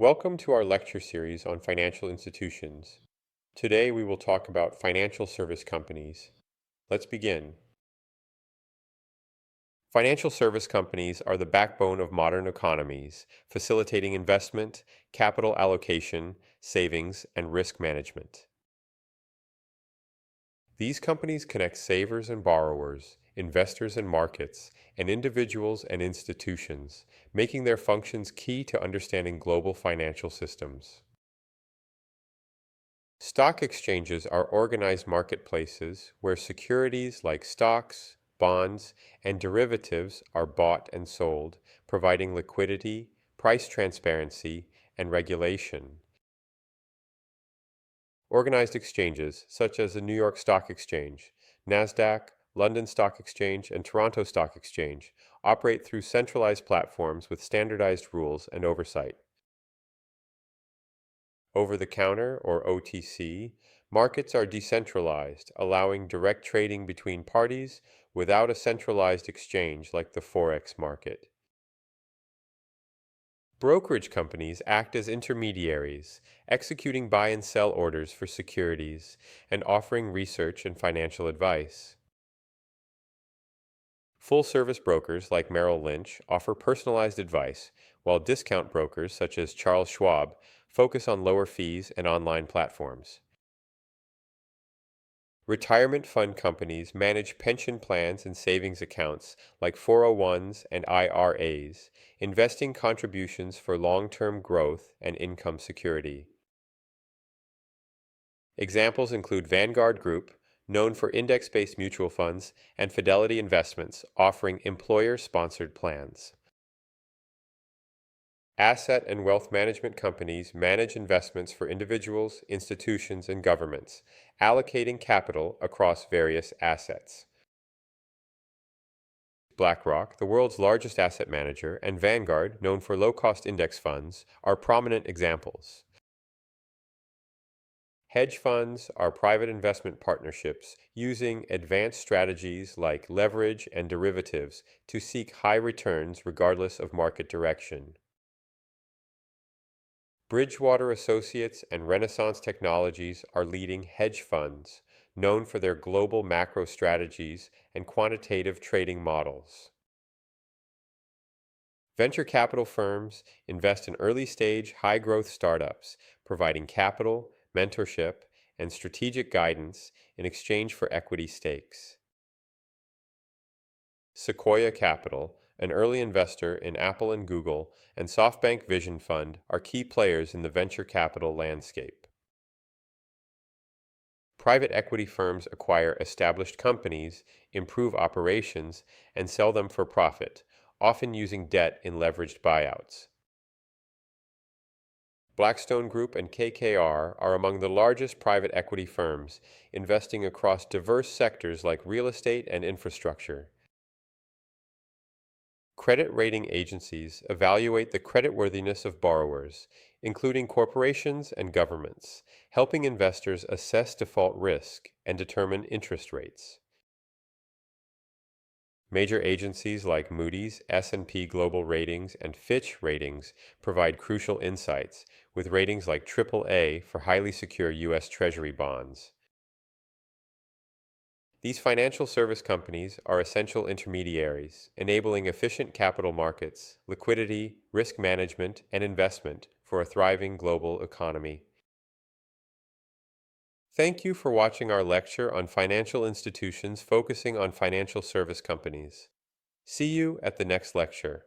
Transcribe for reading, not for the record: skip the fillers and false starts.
Welcome to our lecture series on financial institutions. Today we will talk about financial service companies. Let's begin. Financial service companies are the backbone of modern economies, facilitating investment, capital allocation, savings, and risk management. These companies connect savers and borrowers, investors and markets, and individuals and institutions, making their functions key to understanding global financial systems. Stock exchanges are organized marketplaces where securities like stocks, bonds, and derivatives are bought and sold, providing liquidity, price transparency, and regulation. Organized exchanges, such as the New York Stock Exchange, NASDAQ, London Stock Exchange, and Toronto Stock Exchange, operate through centralized platforms with standardized rules and oversight. Over-the-counter, or OTC, markets are decentralized, allowing direct trading between parties without a centralized exchange like the Forex market. Brokerage companies act as intermediaries, executing buy and sell orders for securities and offering research and financial advice. Full-service brokers like Merrill Lynch offer personalized advice, while discount brokers such as Charles Schwab focus on lower fees and online platforms. Retirement fund companies manage pension plans and savings accounts like 401s and IRAs, investing contributions for long-term growth and income security. Examples include Vanguard Group, known for index-based mutual funds, and Fidelity Investments, offering employer-sponsored plans. Asset and wealth management companies manage investments for individuals, institutions, and governments, allocating capital across various assets. BlackRock, the world's largest asset manager, and Vanguard, known for low-cost index funds, are prominent examples. Hedge funds are private investment partnerships using advanced strategies like leverage and derivatives to seek high returns regardless of market direction. Bridgewater Associates and Renaissance Technologies are leading hedge funds, known for their global macro strategies and quantitative trading models. Venture capital firms invest in early-stage, high-growth startups, providing capital, mentorship, and strategic guidance in exchange for equity stakes. Sequoia Capital, an early investor in Apple and Google, and SoftBank Vision Fund are key players in the venture capital landscape. Private equity firms acquire established companies, improve operations, and sell them for profit, often using debt in leveraged buyouts. Blackstone Group and KKR are among the largest private equity firms, investing across diverse sectors like real estate and infrastructure. Credit rating agencies evaluate the creditworthiness of borrowers, including corporations and governments, helping investors assess default risk and determine interest rates. Major agencies like Moody's, S&P Global Ratings, and Fitch Ratings provide crucial insights, with ratings like AAA for highly secure U.S. Treasury bonds. These financial service companies are essential intermediaries, enabling efficient capital markets, liquidity, risk management, and investment for a thriving global economy. Thank you for watching our lecture on financial institutions focusing on financial service companies. See you at the next lecture.